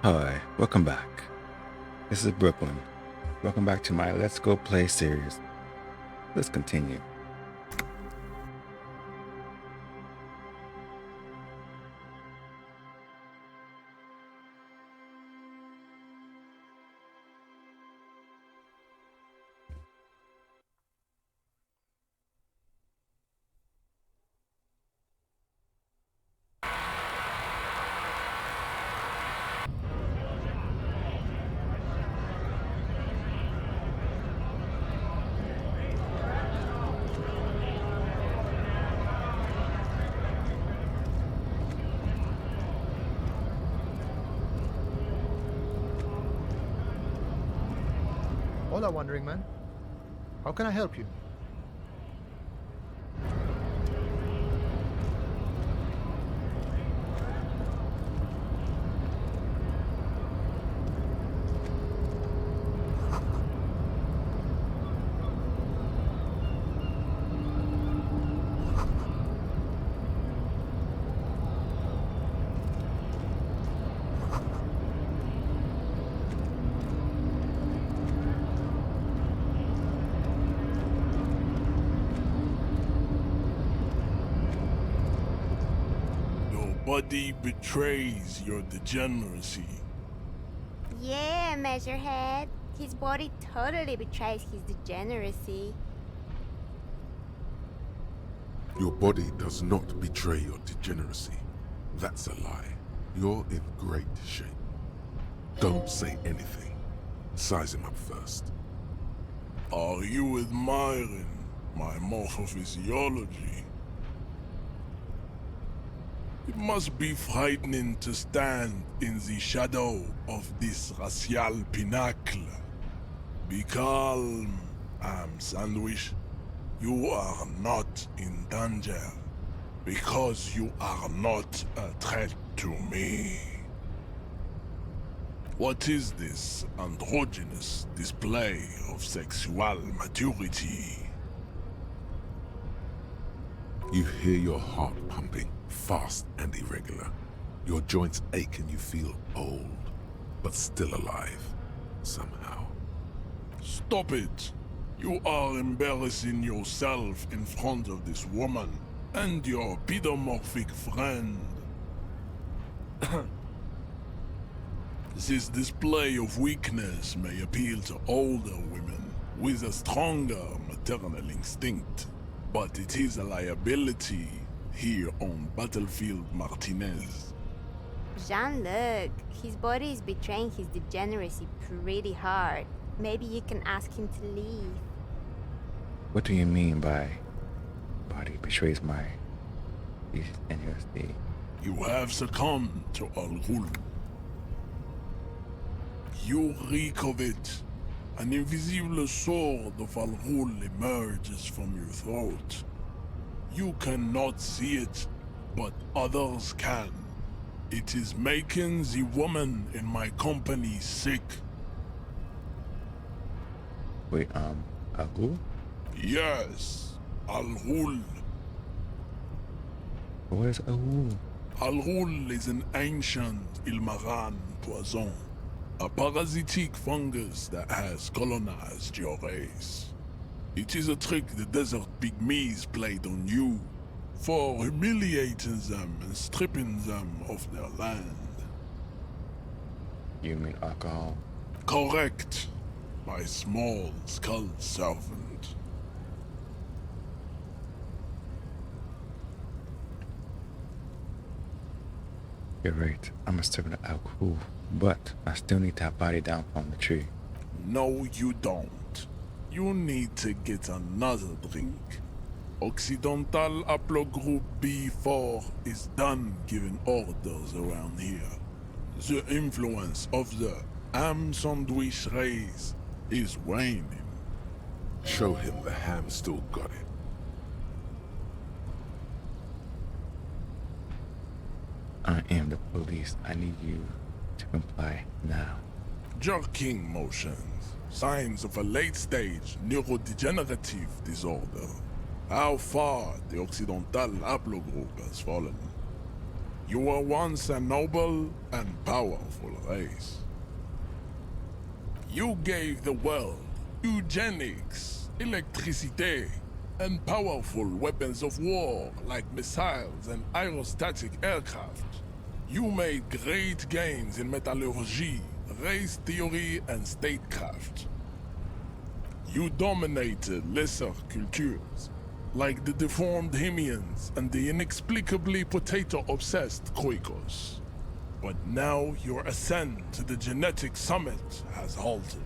Hi, welcome back. This is Brooklyn. Welcome back to my Let's Go Play series. Let's continue. Hola, Wandering Man. How can I help you? Your body betrays your degeneracy. Yeah, Measurehead. His body totally betrays his degeneracy. Your body does not betray your degeneracy. That's a lie. You're in great shape. Don't say anything. Size him up first. Are you admiring my morphophysiology? It must be frightening to stand in the shadow of this racial pinnacle. Be calm, Sandwich. You are not in danger, because you are not a threat to me. What is this androgynous display of sexual maturity? You hear your heart pumping, fast and irregular. Your joints ache and you feel old, but still alive, somehow. Stop it! You are embarrassing yourself in front of this woman and your pedomorphic friend. This display of weakness may appeal to older women with a stronger maternal instinct, but it is a liability here on Battlefield Martinez. Jean-Luc, his body is betraying his degeneracy pretty hard. Maybe you can ask him to leave. What do you mean by body betrays my degeneracy? You have succumbed to Al-Ghul. You reek of it. An invisible sword of Al-Ghul emerges from your throat. You cannot see it, but others can. It is making the woman in my company sick. Wait, Agu? Yes, Al-Ghul. What is Agu? Al-Ghul is an ancient Ilmaran poison, a parasitic fungus that has colonized your race. It is a trick the desert pygmies played on you for humiliating them and stripping them of their land. You mean alcohol? Correct, my small skull servant. You're right. I'm a servant of Agu, but I still need that body down from the tree. No, you don't. You need to get another drink. Occidental Haplogroup B4 is done giving orders around here. The influence of the ham sandwich race is waning. Show him the ham still got it. I am the police. I need you to comply now. Jerking motions, signs of a late-stage neurodegenerative disorder. How far the Occidental Haplogroup has fallen. You were once a noble and powerful race. You gave the world eugenics, electricity, and powerful weapons of war like missiles and aerostatic aircraft. You made great gains in metallurgy, race theory, and statecraft. You dominated lesser cultures, like the deformed Hemians and the inexplicably potato-obsessed Kroikos. But now your ascent to the genetic summit has halted.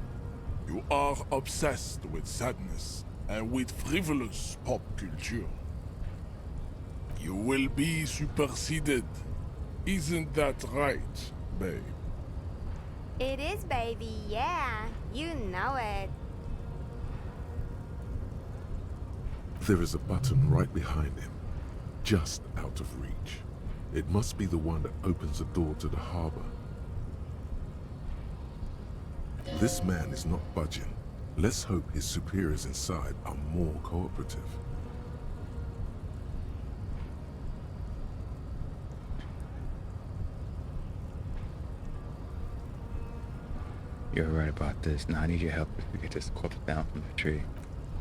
You are obsessed with sadness and with frivolous pop culture. You will be superseded. Isn't that right, babe? It is, baby, yeah. You know it. There is a button right behind him, just out of reach. It must be the one that opens the door to the harbor. This man is not budging. Let's hope his superiors inside are more cooperative. You're right about this. Now I need your help to get this corpse down from the tree.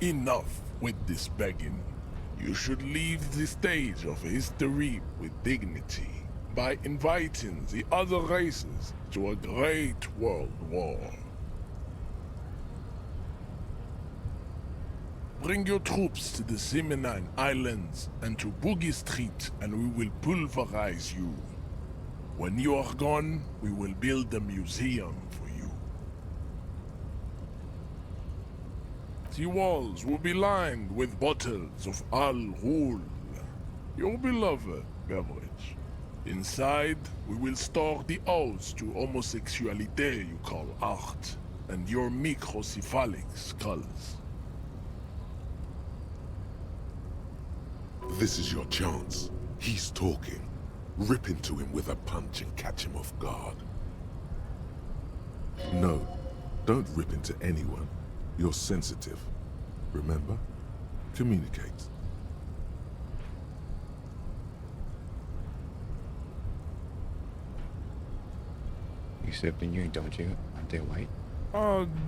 Enough with this begging. You should leave the stage of history with dignity by inviting the other races to a great world war. Bring your troops to the Simenine Islands and to Boogie Street, and we will pulverize you. When you are gone, we will build a museum for you. The walls will be lined with bottles of Al Ghul, your beloved beverage. Inside, we will store the odes to homosexuality you call art, and your microcephalic skulls. This is your chance. He's talking. Rip into him with a punch and catch him off guard. No, don't rip into anyone. You're sensitive. Remember? Communicate. You sip in you, don't you? Aren't they white?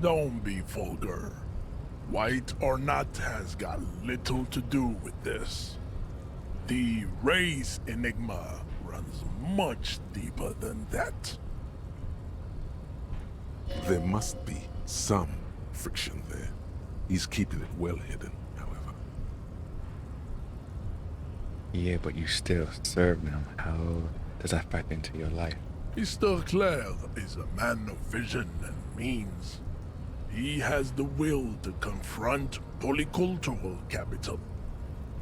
Don't be vulgar. White or not has got little to do with this. The race enigma runs much deeper than that. There must be some friction there. He's keeping it well hidden, however. Yeah, but you still serve them. How does that factor into your life? Mr. Clare is a man of vision and means. He has the will to confront polycultural capital.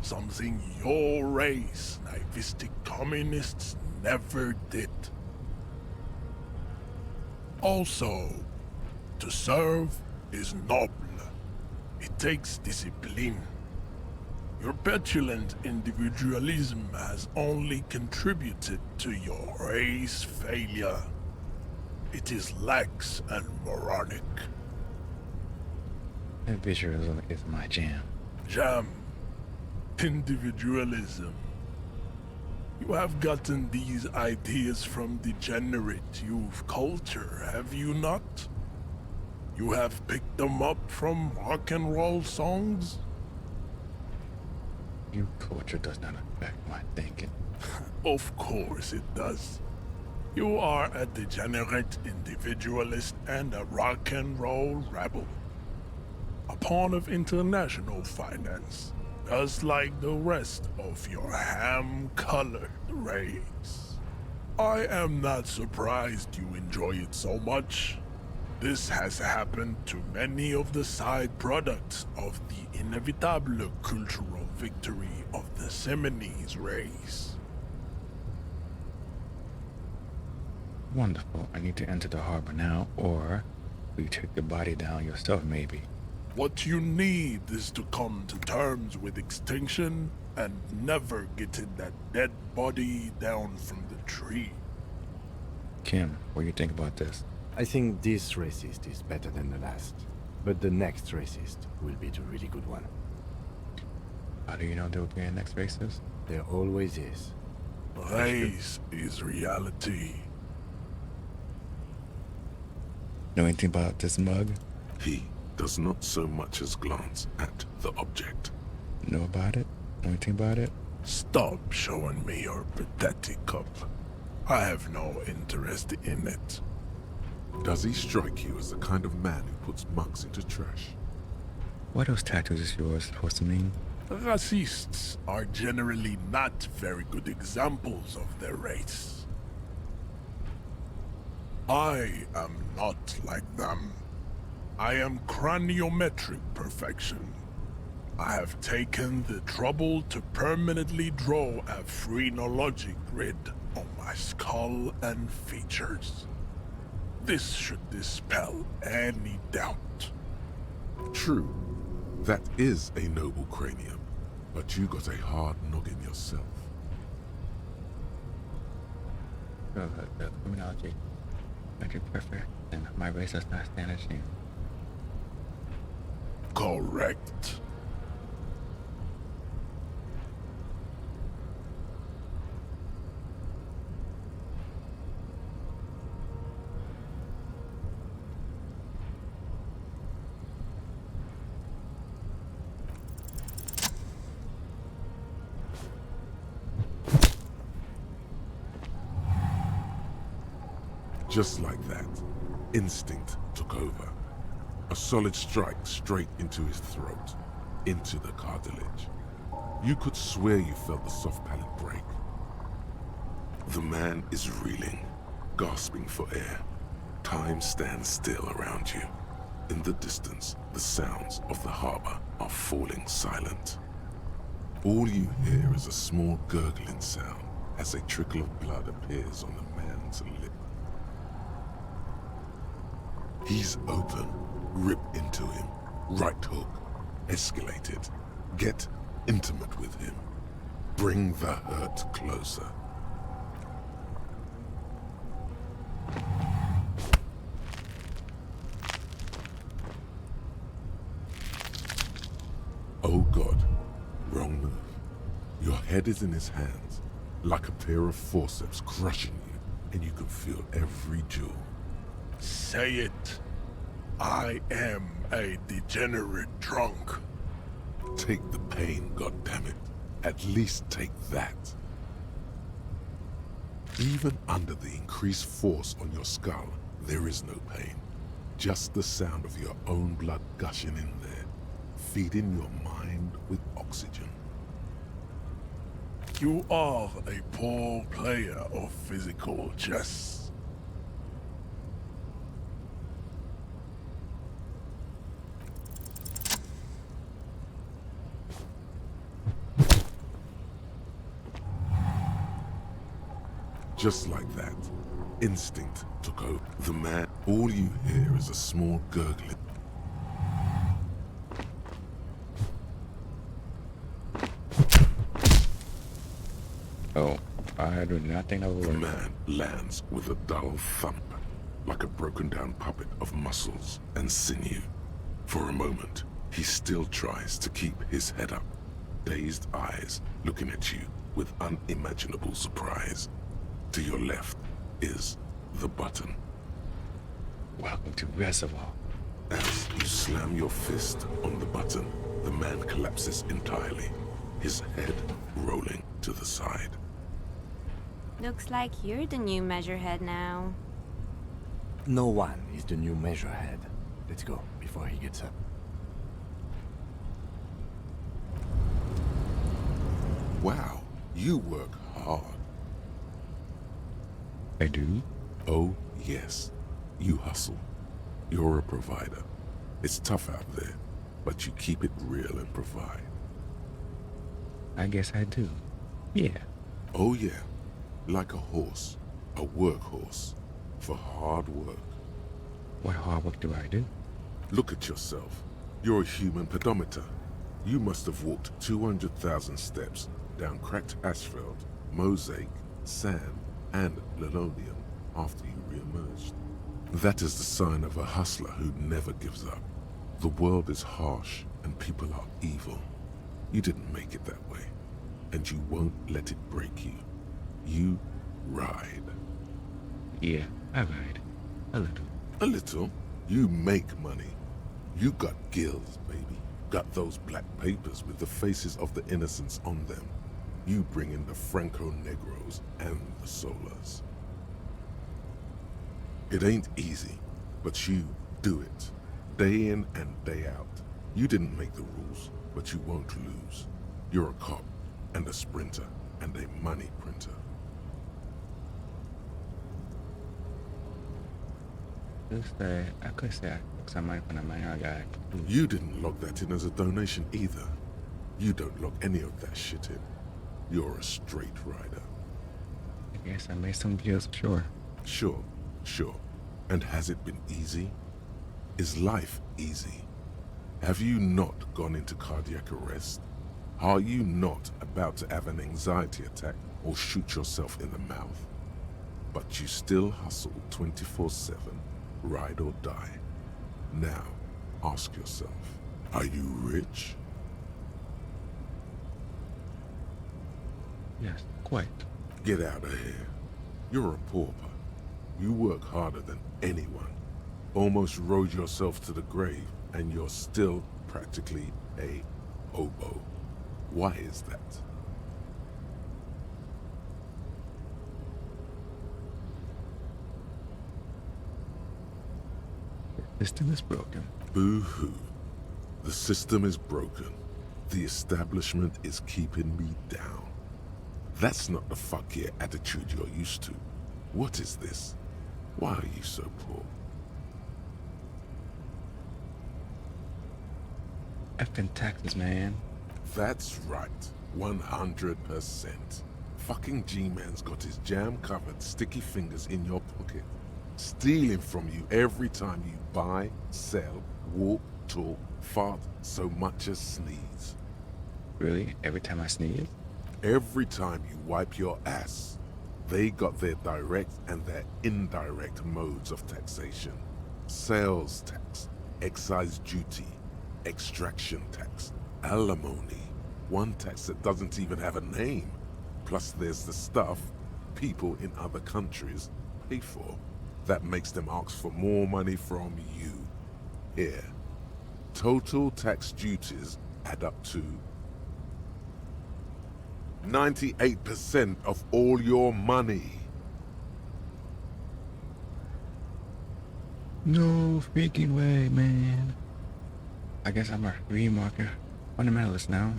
Something your race, naivistic communists, never did. Also, to serve is noble. It takes discipline. Your petulant individualism has only contributed to your race failure. It is lax and moronic. Individualism is my jam. Jam. Individualism. You have gotten these ideas from degenerate youth culture, have you not? You have picked them up from rock and roll songs? Your culture does not affect my thinking. Of course it does. You are a degenerate individualist and a rock and roll rebel. A pawn of international finance, just like the rest of your ham-colored race. I am not surprised you enjoy it so much. This has happened to many of the side products of the inevitable cultural victory of the Seminese race. Wonderful. I need to enter the harbor now, or will you take the body down yourself, maybe? What you need is to come to terms with extinction and never getting that dead body down from the tree. Kim, what do you think about this? I think this racist is better than the last, but the next racist will be the really good one. How do you know there will be a next racist? There always is. Race is reality. Know anything about this mug? He does not so much as glance at the object. Know about it? Know anything about it? Stop showing me your pathetic cup. I have no interest in it. Does he strike you as the kind of man who puts mugs into trash? What are those tattoos of yours supposed to mean? Racists are generally not very good examples of their race. I am not like them. I am craniometric perfection. I have taken the trouble to permanently draw a phrenologic grid on my skull and features. This should dispel any doubt. True, that is a noble cranium, but you got a hard noggin yourself. The criminology. Metric perfect, and my race does not stand a chance. Correct. Just like that, instinct took over. A solid strike straight into his throat, into the cartilage. You could swear you felt the soft palate break. The man is reeling, gasping for air. Time stands still around you. In the distance, the sounds of the harbor are falling silent. All you hear is a small gurgling sound as a trickle of blood appears on the man's lip. He's open. Rip into him. Right hook. Escalate it. Get intimate with him. Bring the hurt closer. Oh God. Wrong move. Your head is in his hands, like a pair of forceps crushing you, and you can feel every jewel. Say it. I am a degenerate drunk. Take the pain, goddammit. At least take that. Even under the increased force on your skull, there is no pain. Just the sound of your own blood gushing in there, feeding your mind with oxygen. You are a poor player of physical chess. Just like that, instinct took over. The man, all you hear is a small gurgling. Oh, I do not think that would The work. man lands with a dull thump, like a broken down puppet of muscles and sinew. For a moment, he still tries to keep his head up, dazed eyes looking at you with unimaginable surprise. To your left is the button. Welcome to Reservoir. As you slam your fist on the button, the man collapses entirely, his head rolling to the side. Looks like you're the new measurehead now. No one is the new measurehead. Let's go before he gets up. Wow, you work hard. I do? Oh, yes. You hustle. You're a provider. It's tough out there, but you keep it real and provide. I guess I do. Yeah. Oh, yeah. Like a horse. A workhorse. For hard work. What hard work do I do? Look at yourself. You're a human pedometer. You must have walked 200,000 steps down cracked asphalt, mosaic, sand, and linoleum after you re-emerged. That is the sign of a hustler who never gives up. The world is harsh and people are evil. You didn't make it that way, and you won't let it break you. You ride. Yeah, I ride. A little. A little. You make money. You got gills, baby. Got those black papers with the faces of the innocents on them. You bring in the Franco Negros and the Solas. It ain't easy, but you do it. Day in and day out. You didn't make the rules, but you won't lose. You're a cop, and a sprinter, and a money printer. I could say I took some money from the minor guy. You didn't log that in as a donation either. You don't log any of that shit in. You're a straight rider. I guess I made some deals, sure. Sure. And has it been easy? Is life easy? Have you not gone into cardiac arrest? Are you not about to have an anxiety attack or shoot yourself in the mouth? But you still hustle 24/7, ride or die. Now, ask yourself, are you rich? Yes, quite. Get out of here. You're a pauper. You work harder than anyone. Almost rode yourself to the grave, and you're still practically a hobo. Why is that? The system is broken. Boo-hoo. The system is broken. The establishment is keeping me down. That's not the fuck yeah attitude you're used to. What is this? Why are you so poor? Effing taxes, man. That's right. 100%. Fucking G-Man's got his jam-covered sticky fingers in your pocket, stealing from you every time you buy, sell, walk, talk, fart, so much as sneeze. Really? Every time I sneeze? Every time you wipe your ass. They got their direct and their indirect modes of taxation. Sales tax, excise duty, extraction tax, alimony, one tax that doesn't even have a name. Plus there's the stuff people in other countries pay for. That makes them ask for more money from you. Here, total tax duties add up to 98% of all your money. No freaking way, man. I guess I'm a free market fundamentalist now.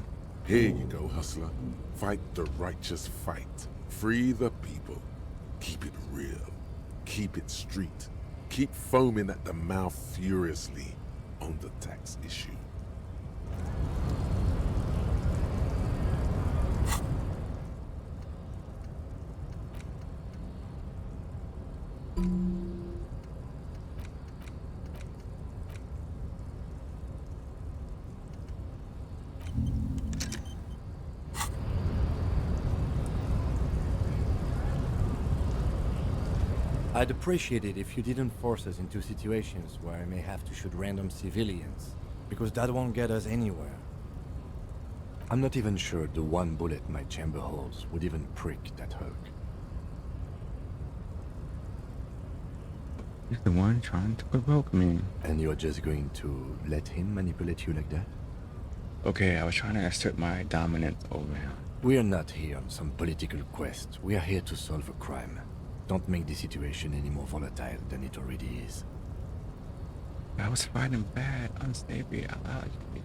Here you go, hustler. Fight the righteous fight. Free the people. Keep it real. Keep it street. Keep foaming at the mouth furiously on the tax issue. I'd appreciate it if you didn't force us into situations where I may have to shoot random civilians, because that won't get us anywhere. I'm not even sure the one bullet my chamber holds would even prick that hook. He's the one trying to provoke me. And you're just going to let him manipulate you like that? Okay, I was trying to assert my dominance over him. We're not here on some political quest. We are here to solve a crime. Don't make the situation any more volatile than it already is. I was fighting bad, unsavory, illogically.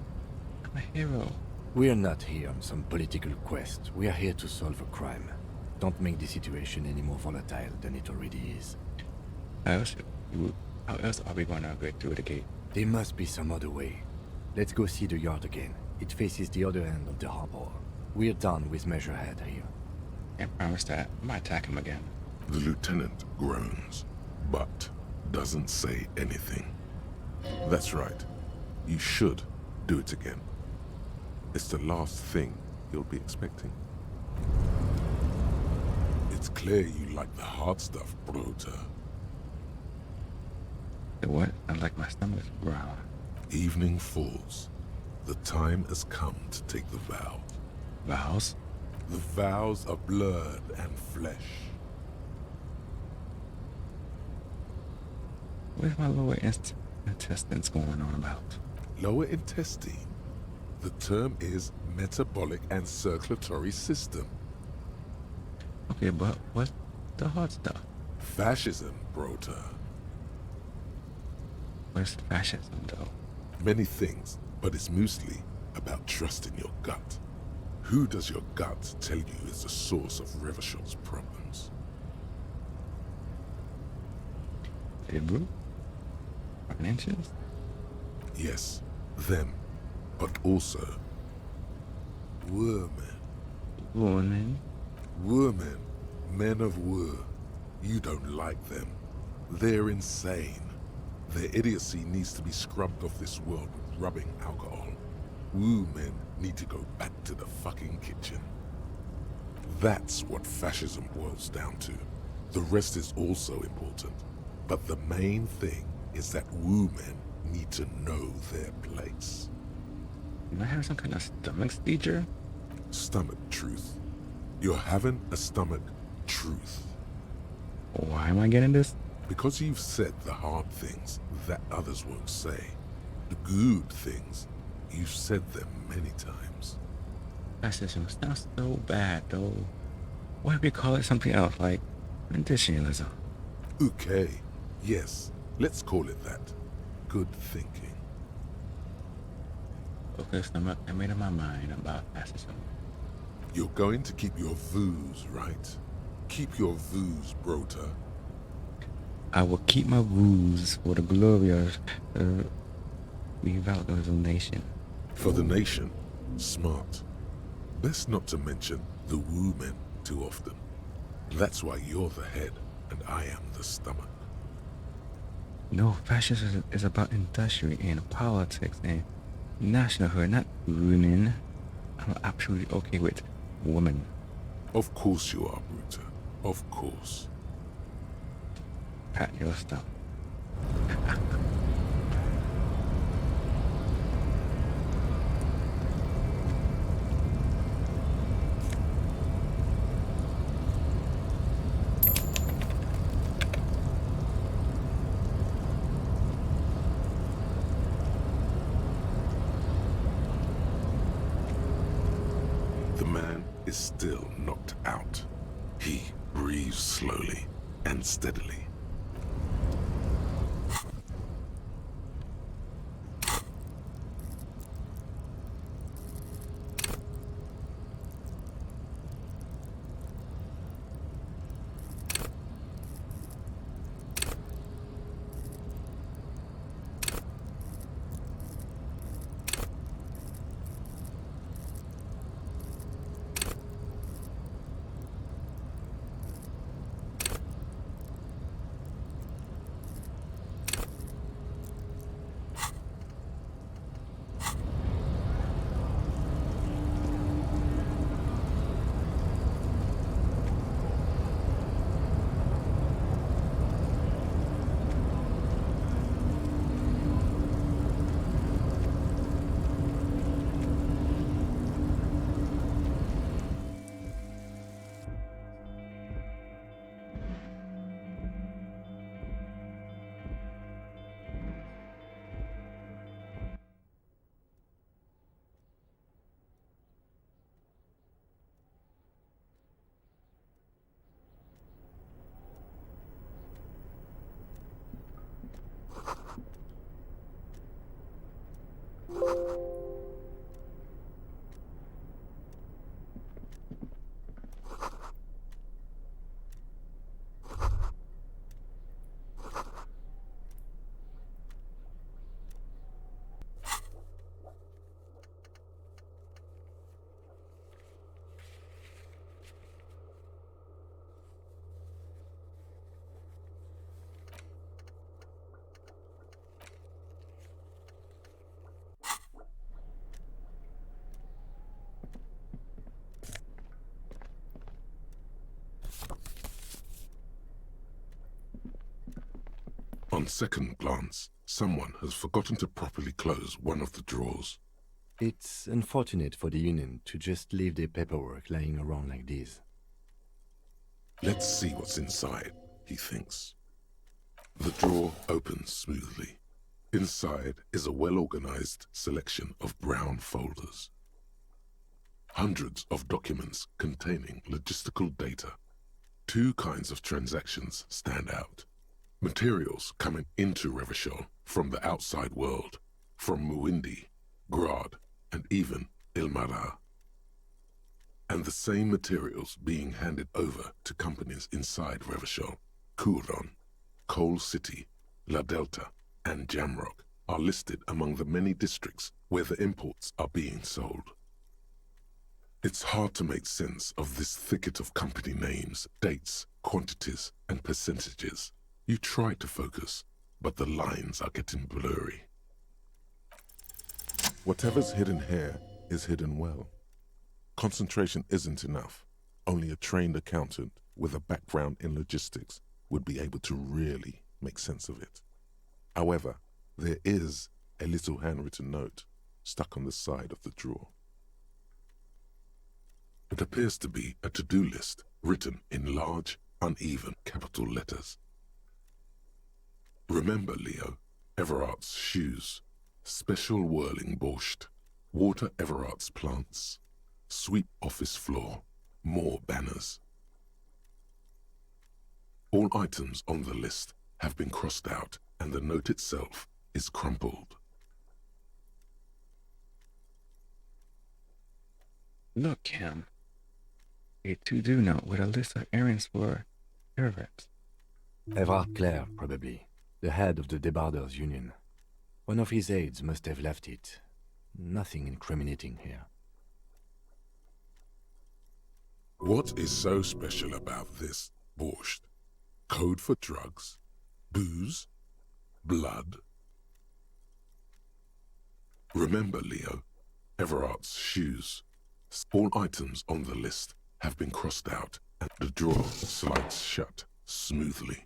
I'm a hero. We're not here on some political quest. We are here to solve a crime. Don't make the situation any more volatile than it already is. How else are we gonna get through the gate? There must be some other way. Let's go see the yard again. It faces the other end of the harbor. We're done with Measurehead here. Can't promise that. I might attack him again. The lieutenant groans, but doesn't say anything. That's right. You should do it again. It's the last thing you'll be expecting. It's clear you like the hard stuff, Bruta. The what? I like my stomach's growl. Evening falls. The time has come to take the vow. Vows? The vows are blood and flesh. What's my lower intestines going on about? Lower intestine. The term is metabolic and circulatory system. Okay, but what's the hard stuff? Fascism, Brota. What's fascism, though? Many things, but it's mostly about trusting your gut. Who does your gut tell you is the source of Revachot's problems? Hebrew? Financials? Yes, them, but also women. Woman? Women, men of war. You don't like them. They're insane. Their idiocy needs to be scrubbed off this world with rubbing alcohol. Woo men need to go back to the fucking kitchen. That's what fascism boils down to. The rest is also important. But the main thing is that woo men need to know their place. Am I having some kind of stomach seizure? Stomach truth. You're having a stomach truth. Why am I getting this? Because you've said the hard things that others won't say. The good things, you've said them many times. Fascism sounds so bad, though. What if we call it something else, like renditionalism? Okay, yes, let's call it that. Good thinking. Okay, stomach, I made up my mind about fascism. You're going to keep your views, right? Keep your views, Brota. I will keep my woos for the glory of the revitalization nation. For the nation, smart. Best not to mention the women too often. That's why you're the head and I am the stomach. No, fascism is about industry and politics and nationalhood, not women. I'm absolutely okay with women. Of course you are, Bruta. Of course. Pat your stuff. The man is still knocked out. He breathes slowly and steadily. On second glance, someone has forgotten to properly close one of the drawers. It's unfortunate for the Union to just leave their paperwork lying around like this. Let's see what's inside, he thinks. The drawer opens smoothly. Inside is a well-organized selection of brown folders. Hundreds of documents containing logistical data. Two kinds of transactions stand out. Materials coming into Revachol from the outside world, from Muindi, Grad, and even Ilmara. And the same materials being handed over to companies inside Revachol, Kuron, Coal City, La Delta, and Jamrock are listed among the many districts where the imports are being sold. It's hard to make sense of this thicket of company names, dates, quantities, and percentages. You try to focus, but the lines are getting blurry. Whatever's hidden here is hidden well. Concentration isn't enough. Only a trained accountant with a background in logistics would be able to really make sense of it. However, there is a little handwritten note stuck on the side of the drawer. It appears to be a to-do list written in large, uneven capital letters. Remember, Leo, Everard's shoes, special whirling borscht, water Everard's plants, sweep office floor, more banners. All items on the list have been crossed out and the note itself is crumpled. Look, Cam. A to-do note with a list of errands for Everett. Everard Clare, probably. The head of the Debarders Union. One of his aides must have left it. Nothing incriminating here. What is so special about this borscht? Code for drugs? Booze? Blood? Remember, Leo, Everard's shoes. All items on the list have been crossed out and the drawer slides shut smoothly.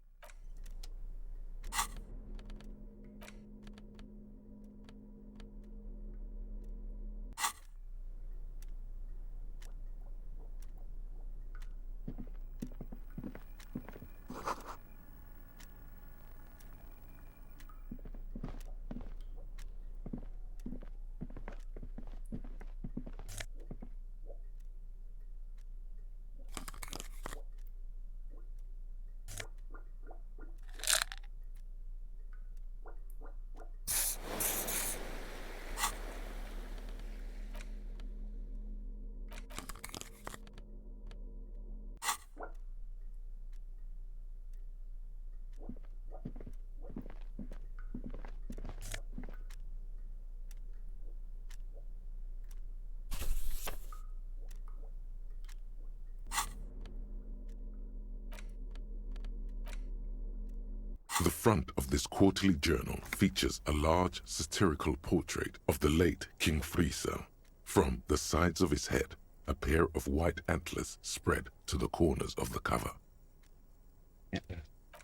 The front of this quarterly journal features a large satirical portrait of the late King Friesel. From the sides of his head, a pair of white antlers spread to the corners of the cover.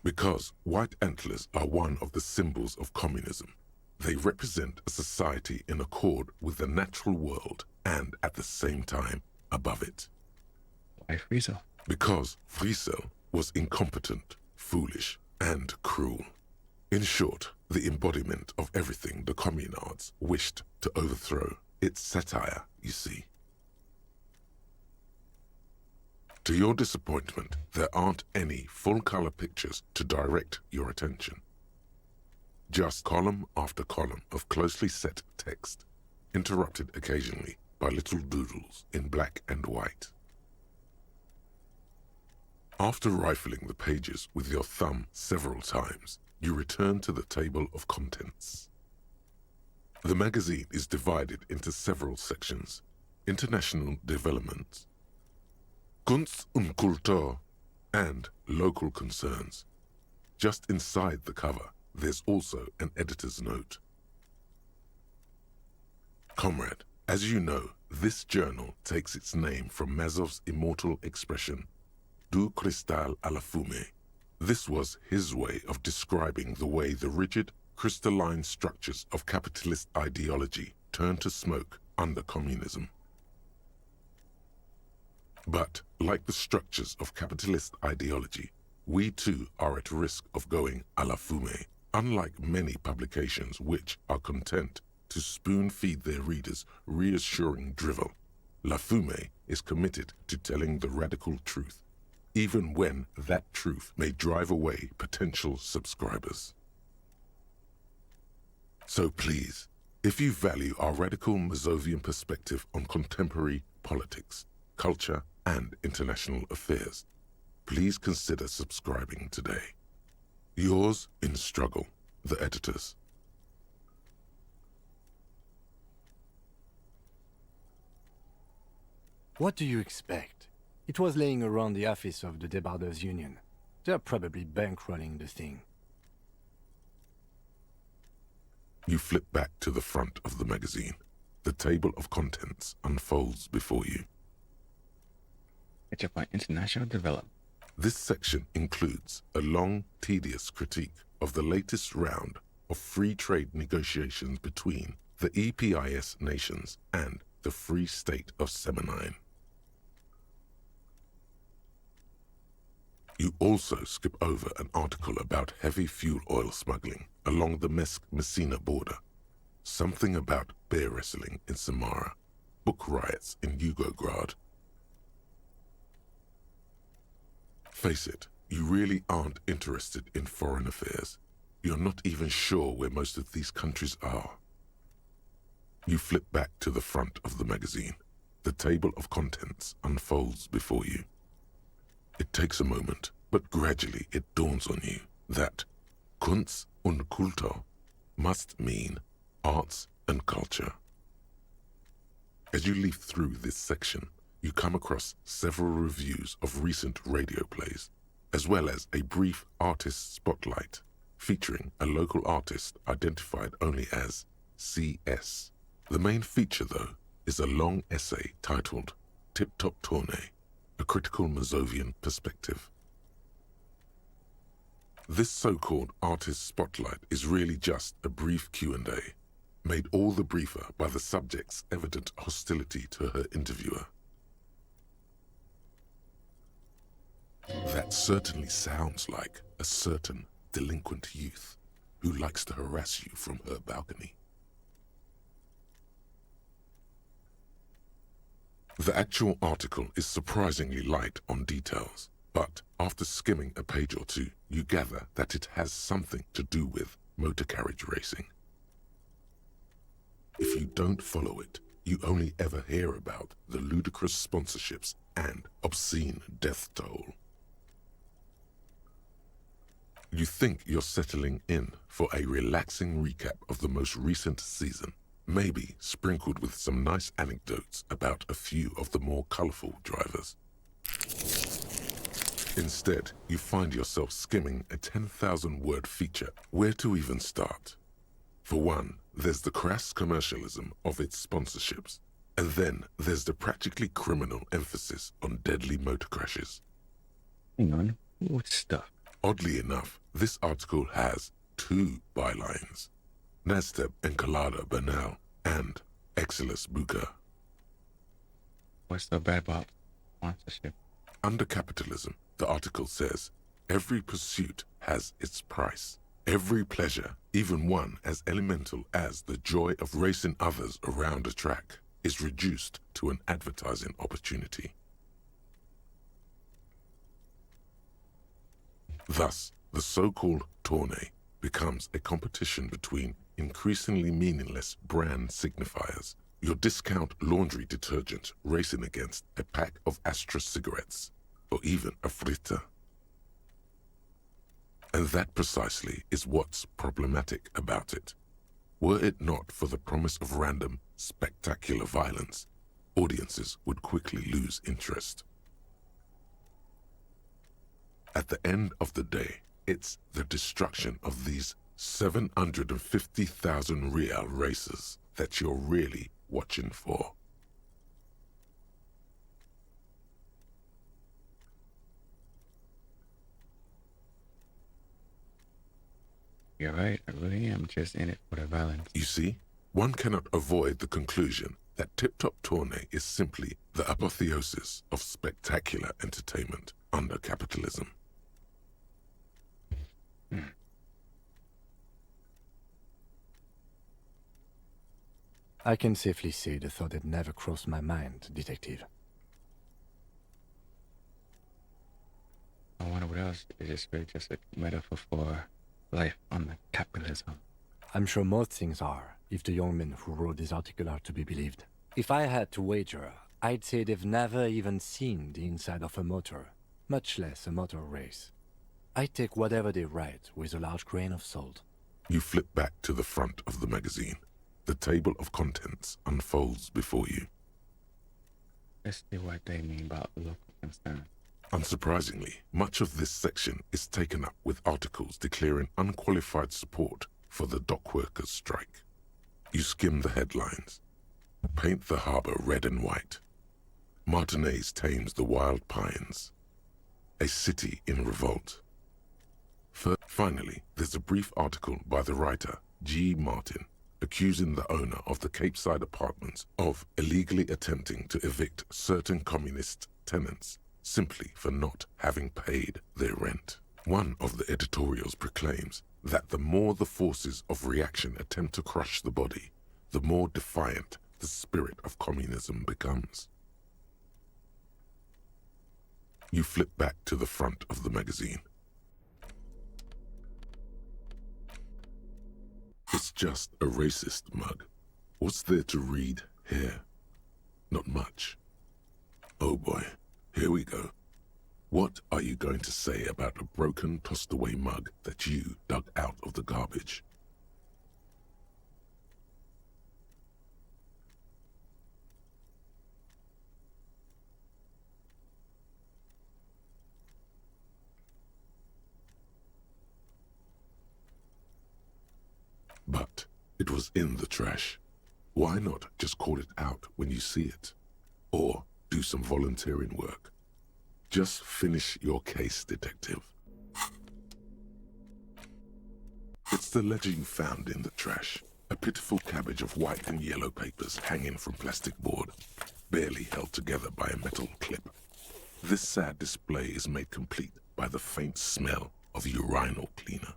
Because white antlers are one of the symbols of communism, they represent a society in accord with the natural world and at the same time above it. Why Friesel? Because Friesel was incompetent, foolish, and cruel. In short, the embodiment of everything the communards wished to overthrow. It's satire, you see. To your disappointment, there aren't any full-color pictures to direct your attention. Just column after column of closely set text, interrupted occasionally by little doodles in black and white. After rifling the pages with your thumb several times, you return to the table of contents. The magazine is divided into several sections: international development, Kunst und Kultur, and local concerns. Just inside the cover, there's also an editor's note. Comrade, as you know, this journal takes its name from Mazov's immortal expression, Du cristal à la fumée. This was his way of describing the way the rigid, crystalline structures of capitalist ideology turn to smoke under communism. But, like the structures of capitalist ideology, we too are at risk of going à la fumée, unlike many publications which are content to spoon-feed their readers reassuring drivel. La Fumée is committed to telling the radical truth, even when that truth may drive away potential subscribers. So please, if you value our radical Mazovian perspective on contemporary politics, culture, and international affairs, please consider subscribing today. Yours in struggle, the editors. What do you expect? It was laying around the office of the Debarders Union. They're probably bankrolling the thing. You flip back to the front of the magazine. The table of contents unfolds before you. Catch up on international development. This section includes a long, tedious critique of the latest round of free trade negotiations between the EPIS nations and the Free State of Semenine. You also skip over an article about heavy fuel oil smuggling along the Mesk-Messina border, something about bear wrestling in Samara, book riots in Yugograd. Face it, you really aren't interested in foreign affairs. You're not even sure where most of these countries are. You flip back to the front of the magazine. The table of contents unfolds before you. It takes a moment, but gradually it dawns on you that Kunst und Kultur must mean arts and culture. As you leaf through this section, you come across several reviews of recent radio plays, as well as a brief artist spotlight featuring a local artist identified only as CS. The main feature, though, is a long essay titled Tip Top Tournée, a critical Mazovian perspective. This so-called artist spotlight is really just a brief Q&A, made all the briefer by the subject's evident hostility to her interviewer. That certainly sounds like a certain delinquent youth who likes to harass you from her balcony. The actual article is surprisingly light on details, but after skimming a page or two, you gather that it has something to do with motor carriage racing. If you don't follow it, you only ever hear about the ludicrous sponsorships and obscene death toll. You think you're settling in for a relaxing recap of the most recent season, maybe sprinkled with some nice anecdotes about a few of the more colorful drivers. Instead, you find yourself skimming a 10,000-word feature. Where to even start? For one, there's the crass commercialism of its sponsorships, and then there's the practically criminal emphasis on deadly motor crashes. Hang on, what stuff? Oddly enough, this article has two bylines: Nasteb Encolada Bernal and Exilus Buka. What's so bad about sponsorship? Under capitalism, the article says, every pursuit has its price. Every pleasure, even one as elemental as the joy of racing others around a track, is reduced to an advertising opportunity. Thus, the so-called tournée becomes a competition between increasingly meaningless brand signifiers. Your discount laundry detergent racing against a pack of Astra cigarettes, or even a fritter. And that precisely is what's problematic about it. Were it not for the promise of random, spectacular violence, audiences would quickly lose interest. At the end of the day, it's the destruction of these 750,000 real racers that you're really watching for. You're right, I really am just in it for the violence. You see, one cannot avoid the conclusion that tip-top tournée is simply the apotheosis of spectacular entertainment under capitalism. I can safely say the thought had never crossed my mind, Detective. I wonder what else is this really just a metaphor for life under capitalism. I'm sure most things are, if the young men who wrote this article are to be believed. If I had to wager, I'd say they've never even seen the inside of a motor, much less a motor race. I take whatever they write with a large grain of salt. You flip back to the front of the magazine. The table of contents unfolds before you. Let's see what they mean about local concern. Unsurprisingly, much of this section is taken up with articles declaring unqualified support for the dock workers' strike. You skim the headlines. Paint the harbor red and white. Martinez tames the wild pines. A city in revolt. Finally, there's a brief article by the writer, G. Martin, accusing the owner of the Capeside Apartments of illegally attempting to evict certain communist tenants simply for not having paid their rent. One of the editorials proclaims that the more the forces of reaction attempt to crush the body, the more defiant the spirit of communism becomes. You flip back to the front of the magazine. It's just a racist mug. What's there to read here? Not much. Oh boy, here we go. What are you going to say about a broken, tossed-away mug that you dug out of the garbage? But it was in the trash. Why not just call it out when you see it? Or do some volunteering work? Just finish your case, detective. It's the ledger you found in the trash. A pitiful cabbage of white and yellow papers hanging from plastic board, barely held together by a metal clip. This sad display is made complete by the faint smell of urinal cleaner.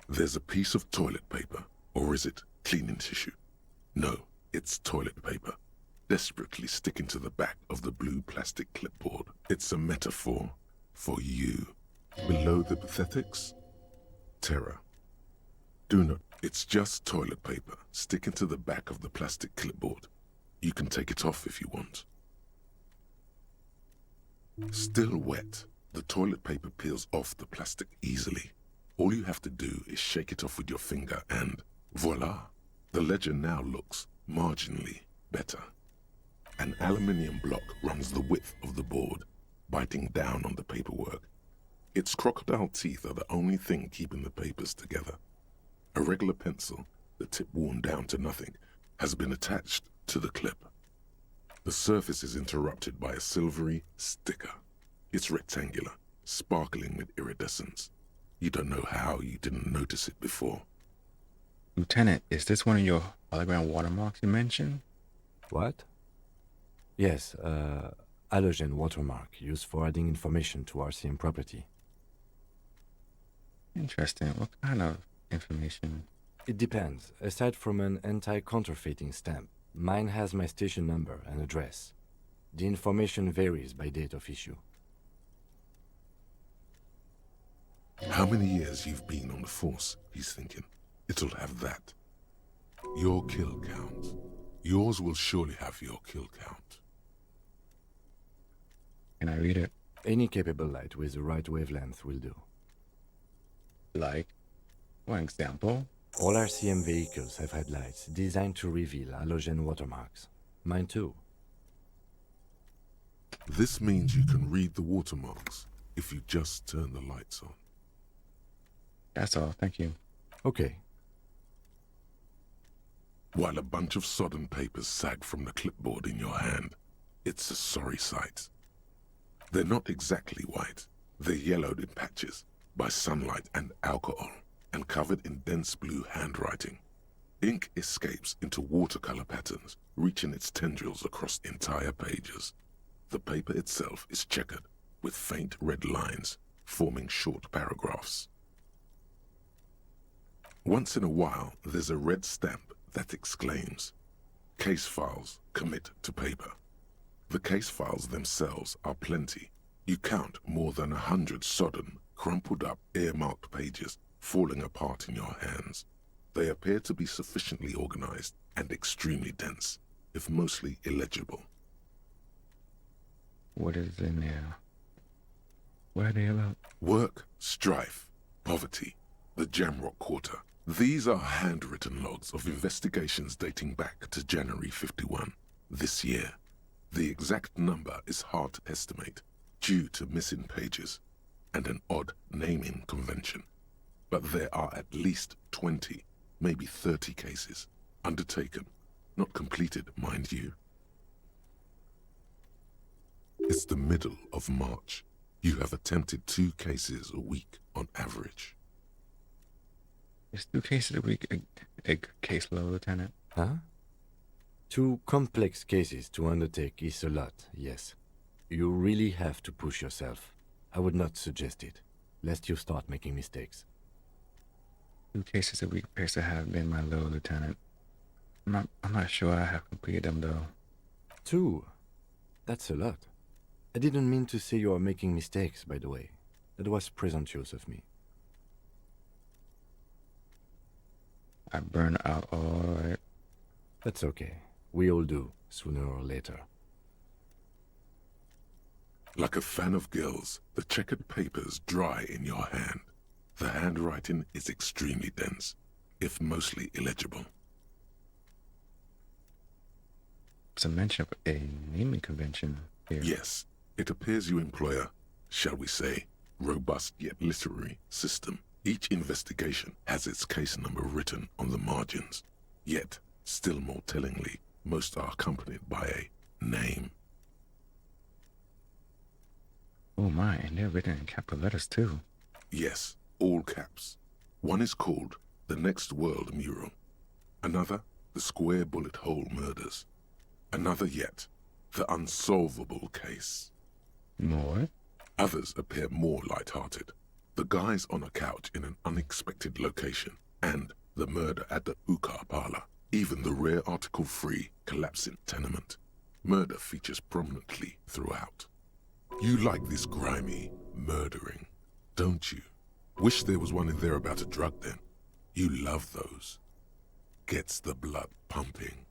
There's a piece of toilet paper, or is it cleaning tissue? No, it's toilet paper, desperately sticking to the back of the blue plastic clipboard. It's a metaphor for you. Below the pathetics? Terror. Do not. It's just toilet paper sticking to the back of the plastic clipboard. You can take it off if you want. Still wet, the toilet paper peels off the plastic easily. All you have to do is shake it off with your finger and voila! The ledger now looks marginally better. An aluminium block runs the width of the board, biting down on the paperwork. Its crocodile teeth are the only thing keeping the papers together. A regular pencil, the tip worn down to nothing, has been attached to the clip. The surface is interrupted by a silvery sticker. It's rectangular, sparkling with iridescence. You don't know how you didn't notice it before. Lieutenant, is this one of your hologram watermarks you mentioned? What? Yes, halogen watermark used for adding information to RCM property. Interesting. What kind of information? It depends. Aside from an anti-counterfeiting stamp, mine has my station number and address. The information varies by date of issue. How many years you've been on the force, he's thinking. It'll have that. Your kill count. Yours will surely have your kill count. Can I read it? Any capable light with the right wavelength will do. Like, for example? All RCM vehicles have headlights designed to reveal halogen watermarks. Mine too. This means you can read the watermarks if you just turn the lights on. That's all, thank you. Okay. While a bunch of sodden papers sag from the clipboard in your hand, it's a sorry sight. They're not exactly white. They're yellowed in patches by sunlight and alcohol, and covered in dense blue handwriting. Ink escapes into watercolor patterns, reaching its tendrils across entire pages. The paper itself is checkered, with faint red lines, forming short paragraphs. Once in a while, there's a red stamp that exclaims, "Case files, commit to paper." The case files themselves are plenty. You count more than 100 sodden, crumpled up, earmarked pages falling apart in your hands. They appear to be sufficiently organized and extremely dense, if mostly illegible. What is in there? What are they about? Work, strife, poverty, the Jamrock Quarter. These are handwritten logs of investigations dating back to January 51, this year. The exact number is hard to estimate due to missing pages and an odd naming convention. But there are at least 20, maybe 30 cases undertaken, not completed, mind you. It's the middle of March. You have attempted 2 cases a week on average. Is 2 cases a week a caseload, Lieutenant? Huh? 2 complex cases to undertake is a lot, yes. You really have to push yourself. I would not suggest it, lest you start making mistakes. 2 cases a week appears to have been my load, Lieutenant. I'm not sure I have completed them, though. 2? That's a lot. I didn't mean to say you are making mistakes, by the way. That was presumptuous of me. I burn out all right. That's okay. We all do, sooner or later. Like a fan of gills, the checkered papers dry in your hand. The handwriting is extremely dense, if mostly illegible. It's a mention of a naming convention here. Yes, it appears you employ a, shall we say, robust yet literary system. Each investigation has its case number written on the margins. Yet, still more tellingly, most are accompanied by a name. Oh my, and they're written in capital letters too. Yes, all caps. One is called The Next World Mural. Another, The Square Bullet Hole Murders. Another yet, The Unsolvable Case. More? Others appear more light-hearted. The guys on a couch in an unexpected location, and the murder at the Ukar Parlor. Even the rare article-free collapsing tenement. Murder features prominently throughout. You like this grimy murdering, don't you? Wish there was one in there about a drug den. You love those. Gets the blood pumping.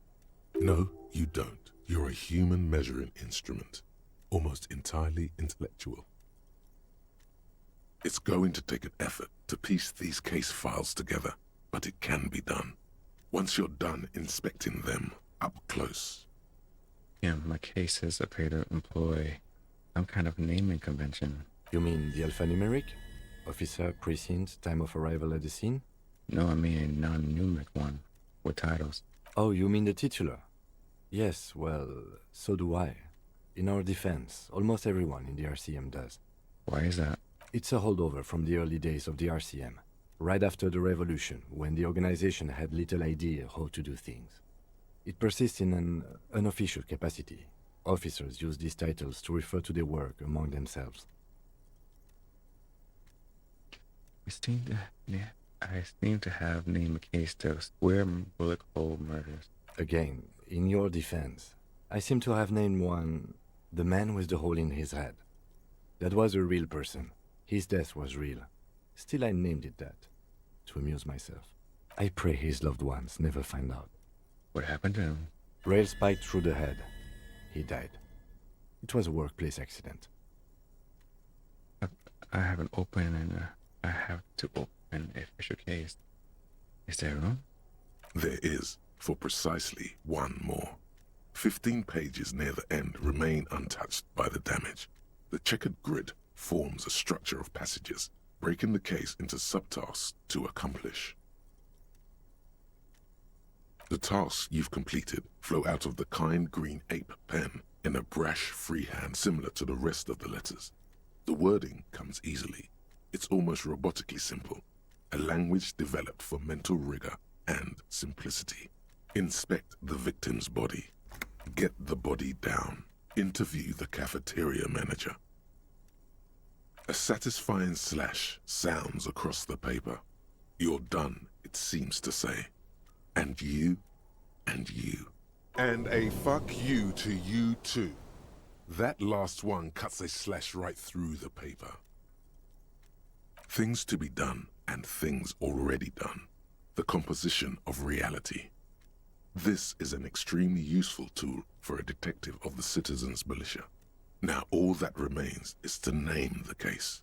No, you don't. You're a human measuring instrument. Almost entirely intellectual. It's going to take an effort to piece these case files together, but it can be done. Once you're done inspecting them up close. Yeah, my cases appear to employ some kind of naming convention. You mean the alphanumeric? Officer, precinct, time of arrival at the scene? No, I mean a non-numeric one, with titles. Oh, you mean the titular? Yes, well, so do I. In our defense, almost everyone in the RCM does. Why is that? It's a holdover from the early days of the RCM, right after the revolution, when the organization had little idea how to do things. It persists in an unofficial capacity. Officers use these titles to refer to their work among themselves. I seem to have named a case to Square Bullet Hole Murders. Again, in your defense, I seem to have named one the man with the hole in his head. That was a real person. His death was real. Still, I named it that, to amuse myself. I pray his loved ones never find out. What happened to him? Rail spiked through the head. He died. It was a workplace accident. I haven't opened and I have to open a official case. Is there room? There is, for precisely one more. 15 pages near the end remain untouched by the damage. The checkered grid forms a structure of passages, breaking the case into subtasks to accomplish. The tasks you've completed flow out of the kind green ape pen in a brash freehand similar to the rest of the letters. The wording comes easily. It's almost robotically simple, a language developed for mental rigor and simplicity. Inspect the victim's body. Get the body down. Interview the cafeteria manager. A satisfying slash sounds across the paper. You're done, it seems to say. And you, and you. And a fuck you to you too. That last one cuts a slash right through the paper. Things to be done and things already done. The composition of reality. This is an extremely useful tool for a detective of the citizens' militia. Now all that remains is to name the case.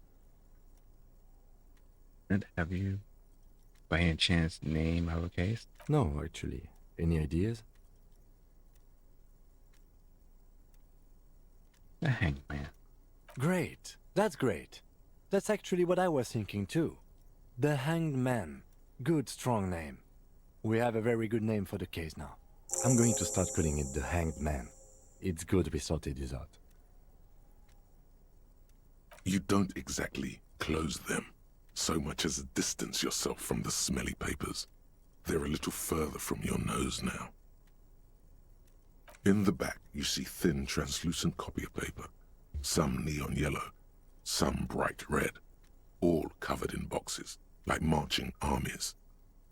And have you, by any chance, named our case? No, actually. Any ideas? The Hanged Man. Great. That's great. That's actually what I was thinking too. The Hanged Man. Good, strong name. We have a very good name for the case now. I'm going to start calling it the Hanged Man. It's good we sorted this out. You don't exactly close them, so much as distance yourself from the smelly papers. They're a little further from your nose now. In the back, you see thin, translucent copy of paper. Some neon yellow, some bright red, all covered in boxes, like marching armies.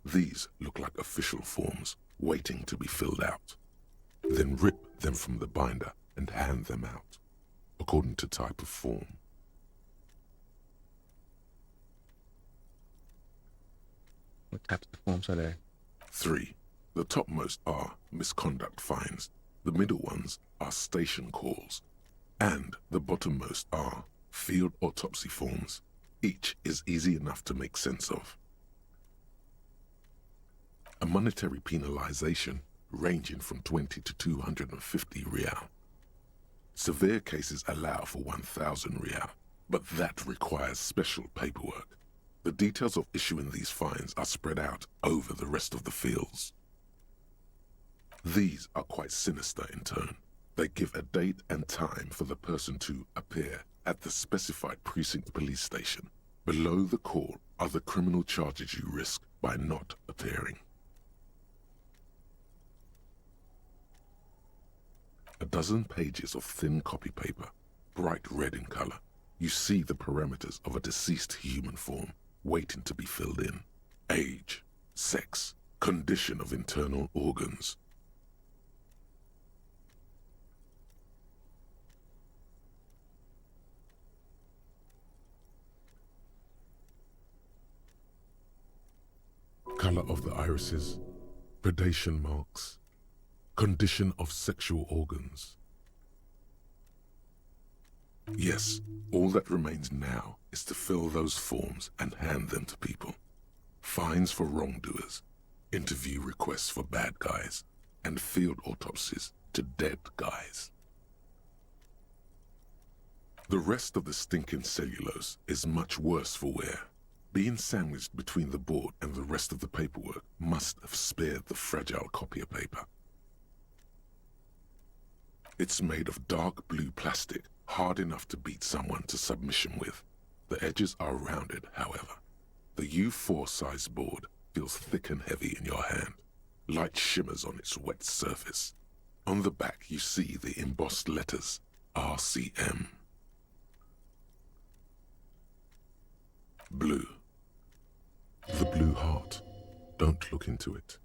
These look like official forms, waiting to be filled out. Then rip them from the binder and hand them out, according to type of form. What types of forms are there? 3. The topmost are misconduct fines. The middle ones are station calls. And the bottommost are field autopsy forms. Each is easy enough to make sense of. A monetary penalization ranging from 20 to 250 real. Severe cases allow for 1,000 real, but that requires special paperwork. The details of issuing these fines are spread out over the rest of the fields. These are quite sinister in tone. They give a date and time for the person to appear at the specified precinct police station. Below the call are the criminal charges you risk by not appearing. A dozen pages of thin copy paper, bright red in color. You see the parameters of a deceased human form waiting to be filled in. Age, sex, condition of internal organs. Color of the irises, predation marks, condition of sexual organs. Yes, all that remains now is to fill those forms and hand them to people. Fines for wrongdoers, interview requests for bad guys, and field autopsies to dead guys. The rest of the stinking cellulose is much worse for wear. Being sandwiched between the board and the rest of the paperwork must have spared the fragile copier paper. It's made of dark blue plastic, hard enough to beat someone to submission with. The edges are rounded, however. The U4 size board feels thick and heavy in your hand. Light shimmers on its wet surface. On the back you see the embossed letters, RCM. Blue. The blue heart. Don't look into it.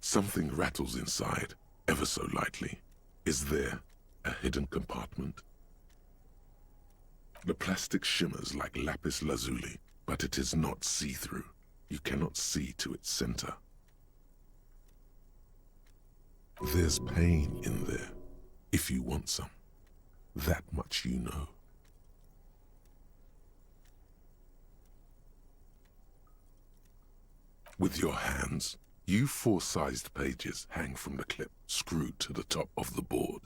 Something rattles inside, ever so lightly. Is there a hidden compartment? The plastic shimmers like lapis lazuli, but it is not see-through. You cannot see to its center. There's pain in there, if you want some. That much you know. With your hands, U4-sized pages hang from the clip screwed to the top of the board.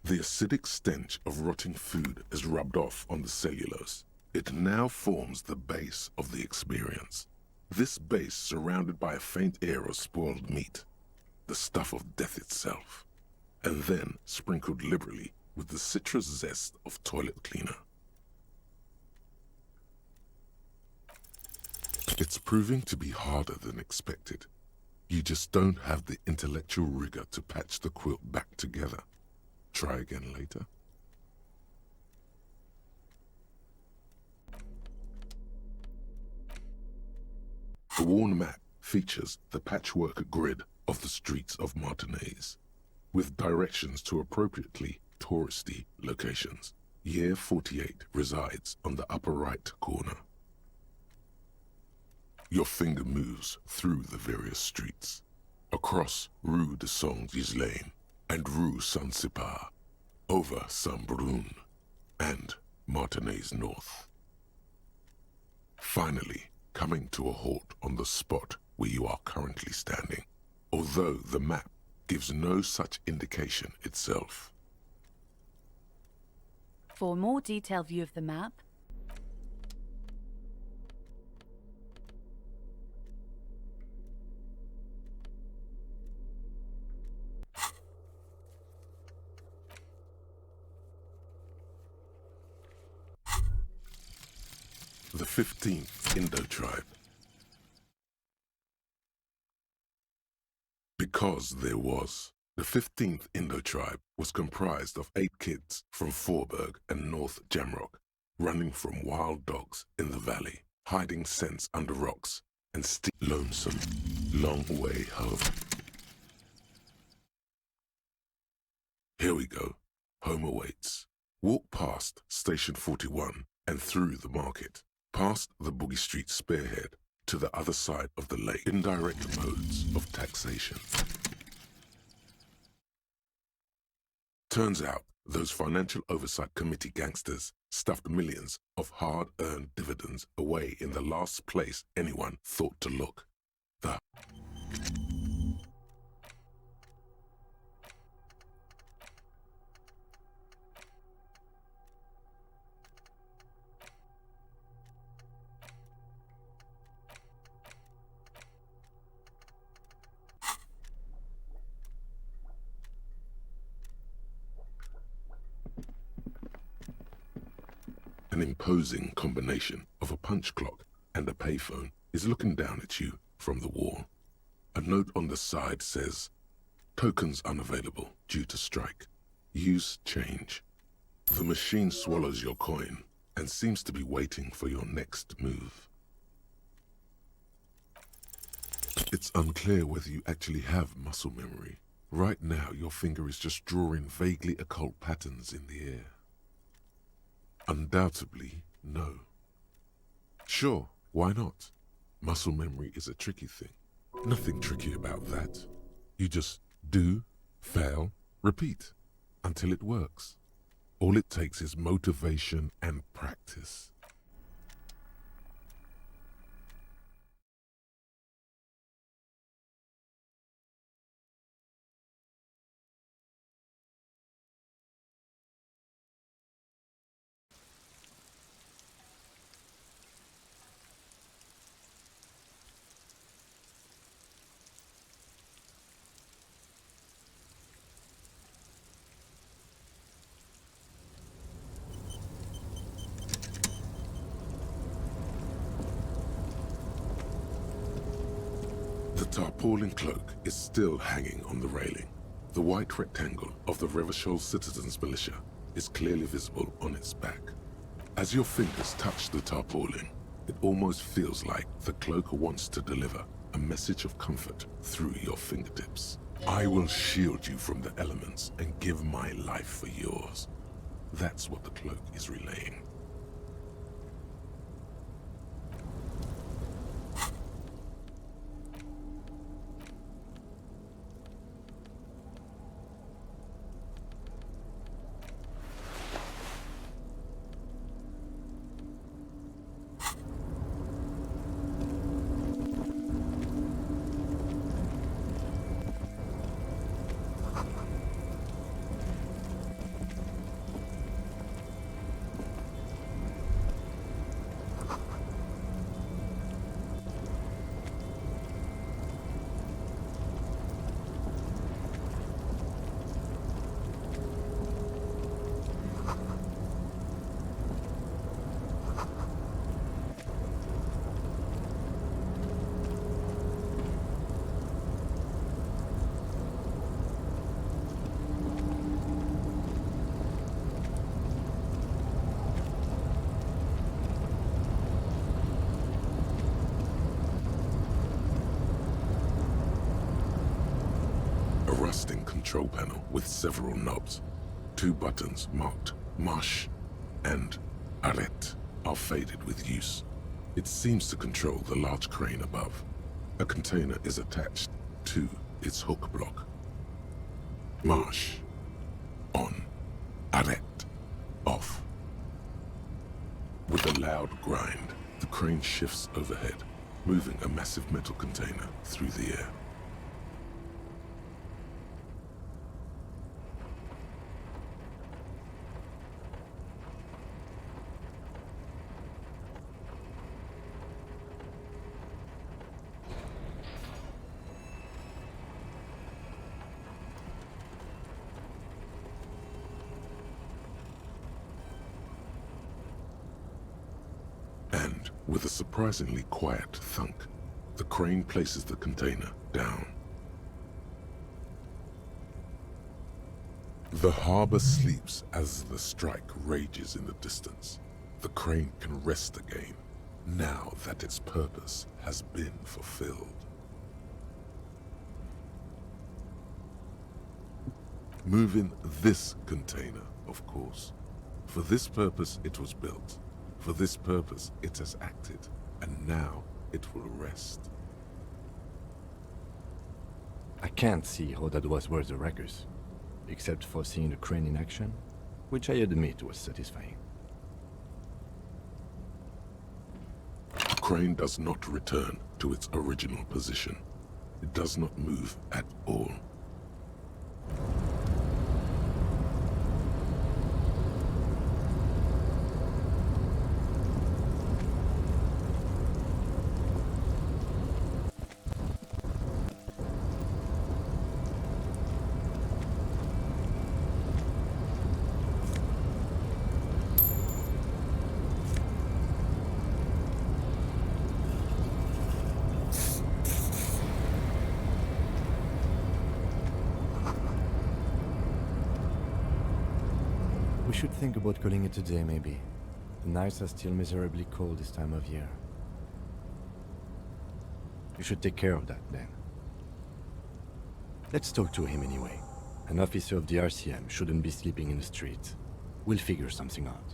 The acidic stench of rotting food is rubbed off on the cellulose. It now forms the base of the experience. This base surrounded by a faint air of spoiled meat, the stuff of death itself, and then sprinkled liberally with the citrus zest of toilet cleaner. It's proving to be harder than expected. You just don't have the intellectual rigor to patch the quilt back together. Try again later. The worn map features the patchwork grid of the streets of Martinez, with directions to appropriately touristy locations. Year 48 resides on the upper right corner. Your finger moves through the various streets, across Rue de Saint-Ghislain and Rue Saint-Cypar, over Saint-Brun and Martinez North. Finally, coming to a halt on the spot where you are currently standing, although the map gives no such indication itself. For a more detailed view of the map, The 15th Indo-Tribe. Because there was. The 15th Indo-Tribe was comprised of 8 kids from Forberg and North Jamrock, running from wild dogs in the valley, hiding scents under rocks, and lonesome, long way home. Here we go. Home awaits. Walk past Station 41 and through the market, past the Boogie Street spearhead to the other side of the lake. Indirect modes of taxation. Turns out those Financial Oversight Committee gangsters stuffed millions of hard-earned dividends away in the last place anyone thought to look. The An imposing combination of a punch clock and a payphone is looking down at you from the wall. A note on the side says, "Tokens unavailable due to strike. Use change." The machine swallows your coin and seems to be waiting for your next move. It's unclear whether you actually have muscle memory. Right now, your finger is just drawing vaguely occult patterns in the air. Undoubtedly, no. Sure, why not? Muscle memory is a tricky thing. Nothing tricky about that. You just do, fail, repeat, until it works. All it takes is motivation and practice. The tarpaulin cloak is still hanging on the railing. The white rectangle of the Revachol Citizens Militia is clearly visible on its back. As your fingers touch the tarpaulin, it almost feels like the cloak wants to deliver a message of comfort through your fingertips. I will shield you from the elements and give my life for yours. That's what the cloak is relaying. rusting control panel with several knobs. 2 buttons marked Marche and Arrête are faded with use. It seems to control the large crane above. A container is attached to its hook block. Marche. On. Arrête. Off. With a loud grind, the crane shifts overhead, moving a massive metal container through the air. And, with a surprisingly quiet thunk, the crane places the container down. The harbor sleeps as the strike rages in the distance. The crane can rest again, now that its purpose has been fulfilled. Move in this container, of course. For this purpose it was built. For this purpose it has acted, and now it will rest. I can't see how that was worth the wreckers, except for seeing the crane in action, which I admit was satisfying. The crane does not return to its original position. It does not move at all. We should think about calling it a day, maybe. The nights are still miserably cold this time of year. You should take care of that, then. Let's talk to him anyway. An officer of the RCM shouldn't be sleeping in the street. We'll figure something out.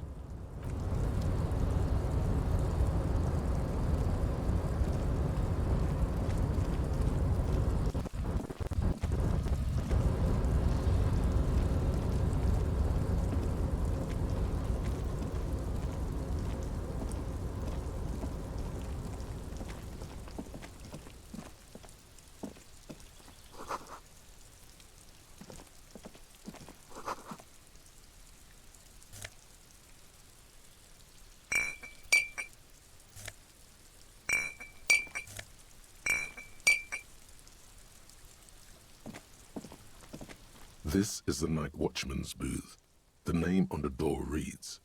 This is the night watchman's booth. The name on the door reads,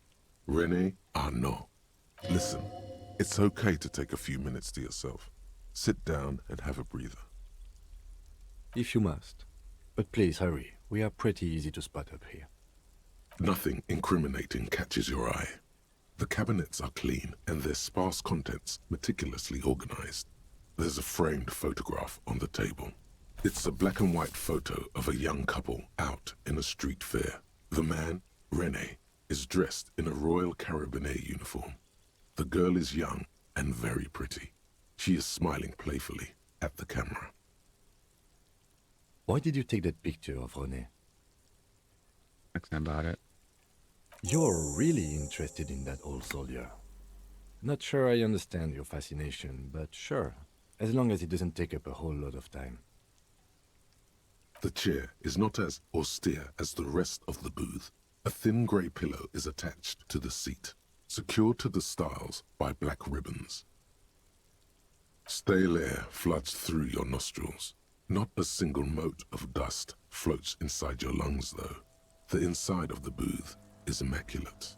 René Arnaud. Listen, it's okay to take a few minutes to yourself. Sit down and have a breather. If you must. But please hurry. We are pretty easy to spot up here. Nothing incriminating catches your eye. The cabinets are clean and their sparse contents meticulously organized. There's a framed photograph on the table. It's a black and white photo of a young couple out in a street fair. The man, René, is dressed in a Royal Carabinier uniform. The girl is young and very pretty. She is smiling playfully at the camera. Why did you take that picture of René? Thinking about it. You're really interested in that old soldier. Not sure I understand your fascination, but sure, as long as it doesn't take up a whole lot of time. The chair is not as austere as the rest of the booth. A thin grey pillow is attached to the seat, secured to the stiles by black ribbons. Stale air floods through your nostrils. Not a single mote of dust floats inside your lungs, though. The inside of the booth is immaculate.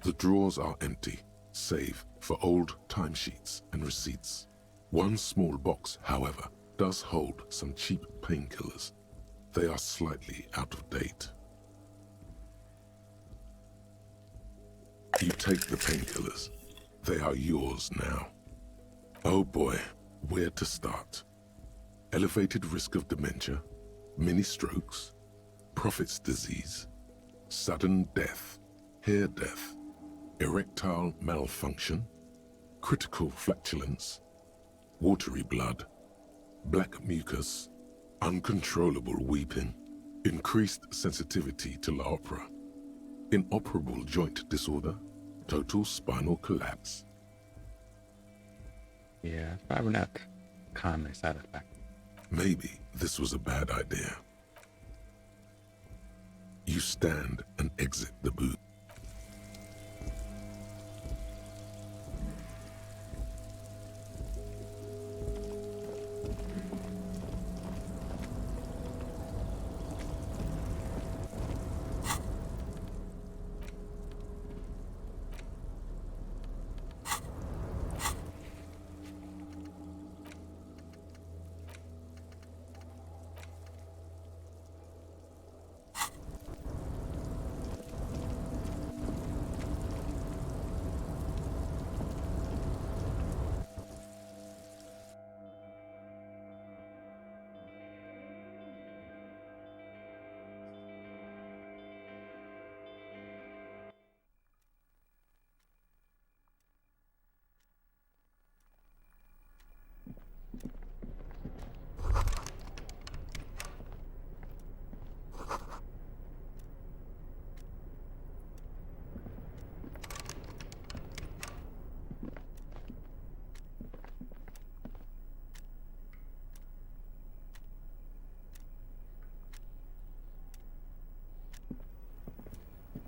The drawers are empty, save for old timesheets and receipts. One small box, however, does hold some cheap painkillers. They are slightly out of date. You take the painkillers. They are yours now. Oh boy, where to start? elevated risk of dementia, mini strokes, prophet's disease, sudden death, hair death, erectile malfunction, critical flatulence, watery blood, black mucus, uncontrollable weeping, increased sensitivity to La Opera, inoperable joint disorder, total spinal collapse. Yeah, probably not a common side effect. Maybe this was a bad idea. You stand and exit the booth.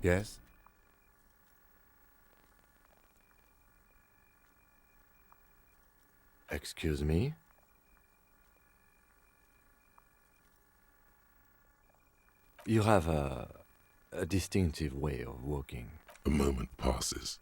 Yes? Excuse me? You have a distinctive way of walking. A moment passes.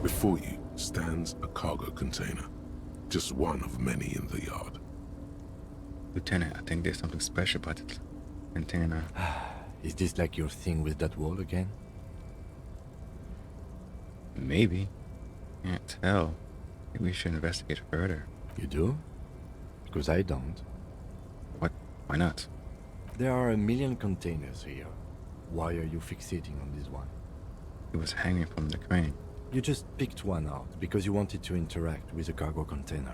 Before you stands a cargo container, just one of many in the yard. Lieutenant, I think there's something special about this container. Is this like your thing with that wall again? Maybe. Can't tell. Maybe we should investigate further. You do? Because I don't. What? Why not? There are 1 million containers here. Why are you fixating on this one? It was hanging from the crane. You just picked one out because you wanted to interact with a cargo container.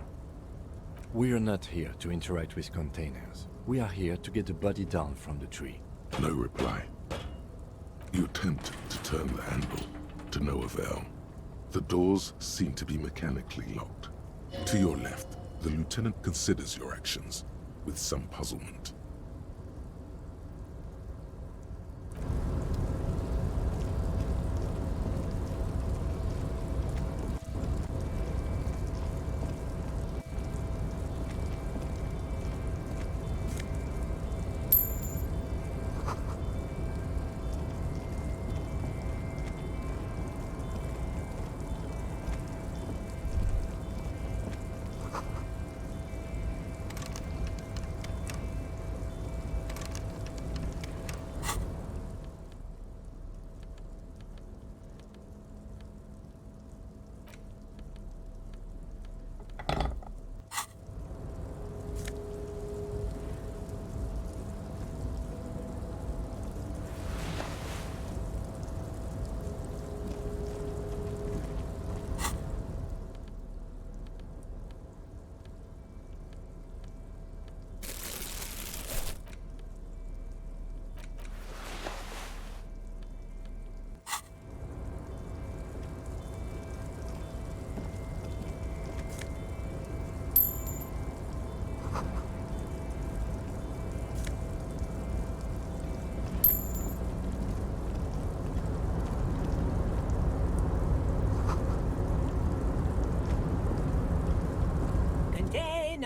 We are not here to interact with containers. We are here to get the body down from the tree. No reply. You attempt to turn the handle, to no avail. The doors seem to be mechanically locked. To your left, the lieutenant considers your actions with some puzzlement.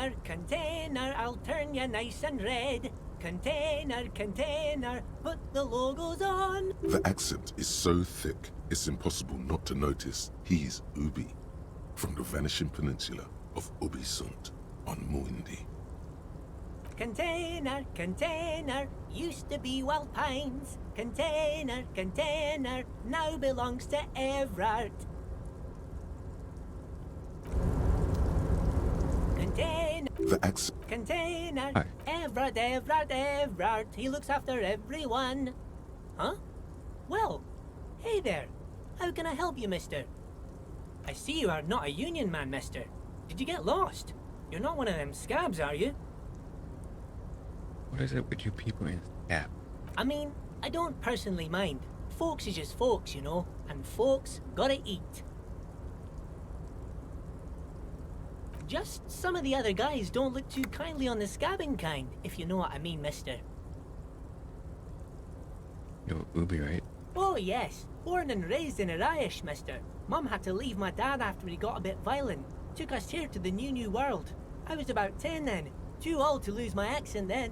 Container, container, I'll turn you nice and red. Container, container, put the logos on. The accent is so thick, it's impossible not to notice he's Ubi, from the vanishing peninsula of Ubisund on Muindi. Container, container, used to be Wild Pines. Container, container, now belongs to Everard. Container, The accent. container, Hi. Everard, Everard, Everard, he looks after everyone. Huh? Well, hey there. How can I help you, mister? I see you are not a union man, mister. Did you get lost? You're not one of them scabs, are you? What is it with you people in Scab? I mean, I don't personally mind. Folks is just folks, you know, and folks gotta eat. Just some of the other guys don't look too kindly on the scabbing kind, if you know what I mean, mister. You're Ubi, right? Oh yes, born and raised in Arish, mister. Mum had to leave my dad after he got a bit violent. Took us here to the new world. I was about 10 then, too old to lose my accent then.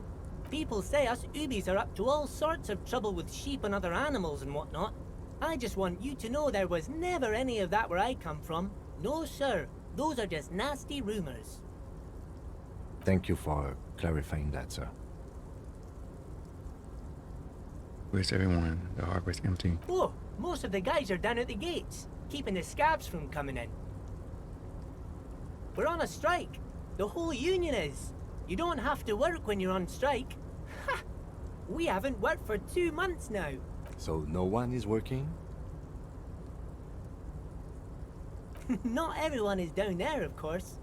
People say us Ubis are up to all sorts of trouble with sheep and other animals and whatnot. I just want you to know there was never any of that where I come from. No sir, those are just nasty rumors. Thank you for clarifying that, sir. Where's everyone? The harbor's empty. Oh, most of the guys are down at the gates, keeping the scabs from coming in. We're on a strike. The whole union is. You don't have to work when you're on strike. Ha! We haven't worked for 2 months now. So no one is working? Not everyone is down there, of course.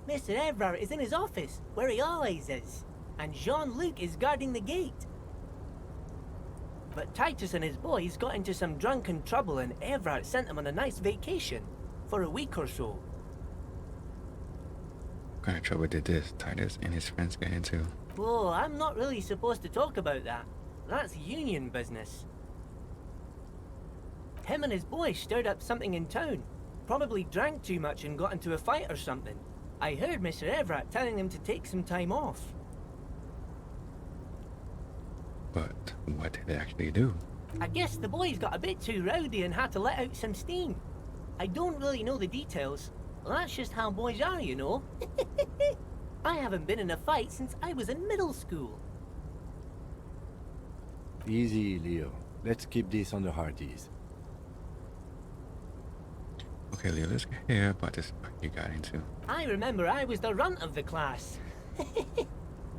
Mr. Everard is in his office, where he always is. And Jean-Luc is guarding the gate. But Titus and his boys got into some drunken trouble and Everard sent them on a nice vacation. For a week or so. What kind of trouble did this Titus and his friends get into? Oh, I'm not really supposed to talk about that. That's union business. Him and his boys stirred up something in town. Probably drank too much and got into a fight or something. I heard Mr. Everett telling them to take some time off. But what did they actually do? I guess the boys got a bit too rowdy and had to let out some steam. I don't really know the details. That's just how boys are, you know. I haven't been in a fight since I was in middle school. Easy, Leo. Let's keep this on the hearties. Okay, Leo, let's hear about this fight you got into. I remember I was the runt of the class.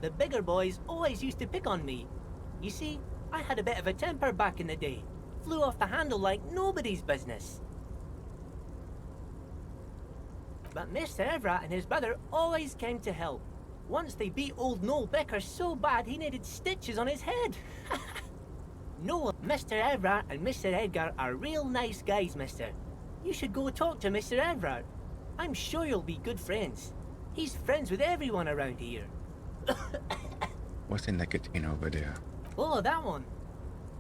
The bigger boys always used to pick on me. You see, I had a bit of a temper back in the day. Flew off the handle like nobody's business. But Mr. Everett and his brother always came to help. Once they beat old Noel Becker so bad he needed stitches on his head. Noel, Mr. Everett and Mr. Edgar are real nice guys, mister. You should go talk to Mr. Everett. I'm sure you'll be good friends. He's friends with everyone around here. What's in that container over there? Oh, that one.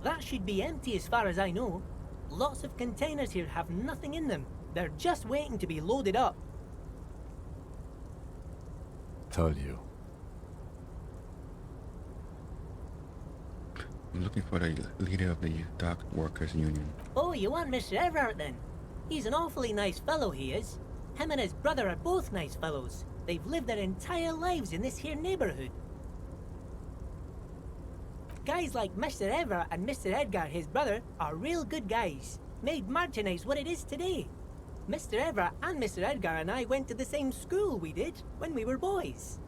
That should be empty as far as I know. Lots of containers here have nothing in them. They're just waiting to be loaded up. Told you. I'm looking for the leader of the dock workers union. Oh, you want Mr. Everett then? He's an awfully nice fellow, he is. Him and his brother are both nice fellows. They've lived their entire lives in this here neighborhood. Guys like Mr. Everett and Mr. Edgar, his brother, are real good guys. Made Martinez what it is today. Mr. Everett and Mr. Edgar and I went to the same school we did when we were boys.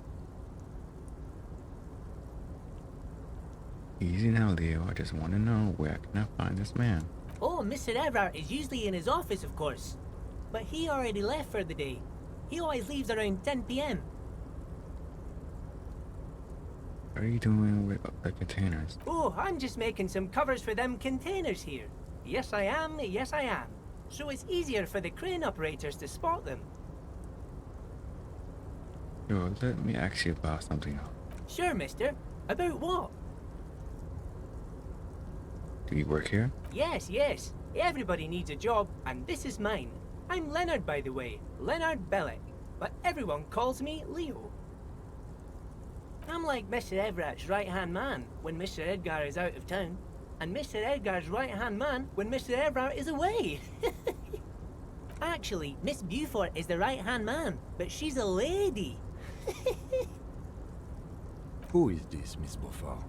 Easy now, Leo. I just want to know where can I find this man? Oh, Mr. Everett is usually in his office, of course. But he already left for the day. He always leaves around 10 p.m. What are you doing with the containers? Oh, I'm just making some covers for them containers here. Yes, I am. Yes, I am. So it's easier for the crane operators to spot them. Yo, let me ask you about something else. Sure, mister. About what? Do you work here? Yes, yes. Everybody needs a job, and this is mine. I'm Leonard, by the way. Leonard Bellick. But everyone calls me Leo. I'm like Mr. Everett's right-hand man when Mr. Edgar is out of town, and Mr. Edgar's right-hand man when Mr. Everett is away. Actually, Miss Beaufort is the right-hand man, but she's a lady. Who is this, Miss Beaufort?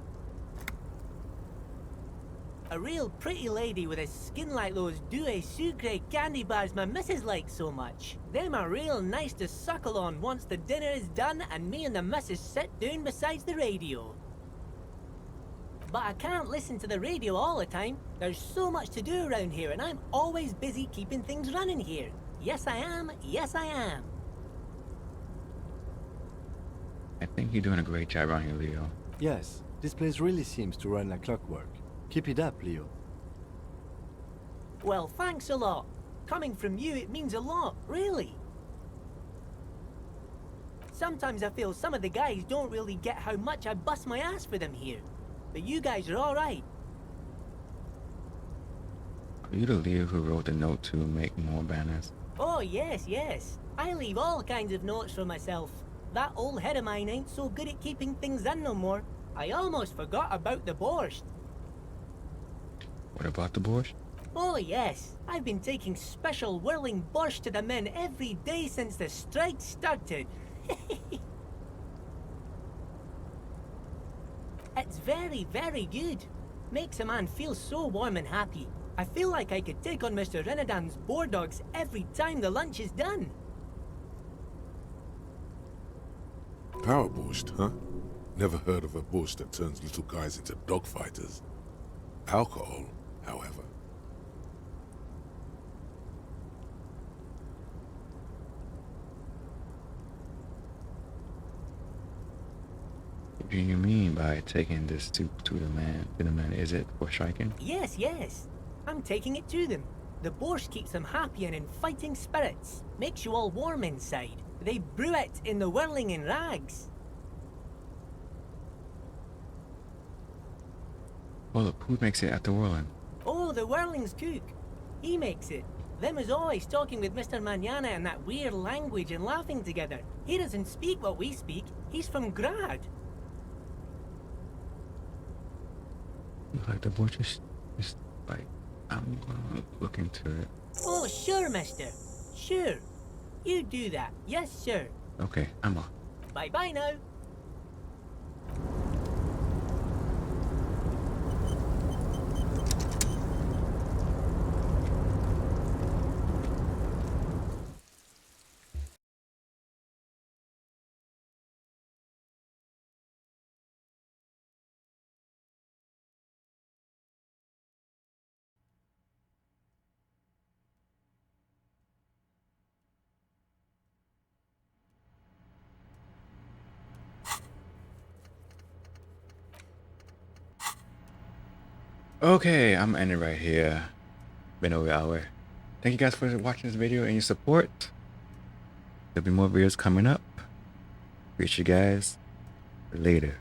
A real pretty lady with a skin like those douce sucre candy bars my missus likes so much. Them are real nice to suckle on once the dinner is done and me and the missus sit down beside the radio. But I can't listen to the radio all the time. There's so much to do around here and I'm always busy keeping things running here. Yes I am, yes I am. I think you're doing a great job around here, Leo. Yes, this place really seems to run like clockwork. Keep it up, Leo. Well, thanks a lot. Coming from you, it means a lot, really. Sometimes I feel some of the guys don't really get how much I bust my ass for them here. But you guys are alright. Are you the Leo who wrote the note to make more banners? Oh, yes, yes. I leave all kinds of notes for myself. That old head of mine ain't so good at keeping things in no more. I almost forgot about the borscht. What about the borscht? Oh, yes. I've been taking special whirling borscht to the men every day since the strike started. It's very, very good. Makes a man feel so warm and happy. I feel like I could take on Mr. Renadan's boar dogs every time the lunch is done. Power borscht, huh? Never heard of a borscht that turns little guys into dogfighters. Alcohol, however. What do you mean by taking this to the man? Is it for striking? Yes, yes. I'm taking it to them. The borscht keeps them happy and in fighting spirits. Makes you all warm inside. They brew it in the whirling in rags. Well, look, who makes it at the whirling? Oh, the whirling's cook. He makes it. Them is always talking with Mr. Manana in that weird language and laughing together. He doesn't speak what we speak. He's from Grad. Like the borscht is like, I'm gonna look into it. Oh, sure, mister. Sure. You do that. Yes, sir. Okay, I'm off. Bye-bye now. Okay, I'm ending right here. Been over an hour. Thank you guys for watching this video and your support. There'll be more videos coming up. Appreciate you guys. Later.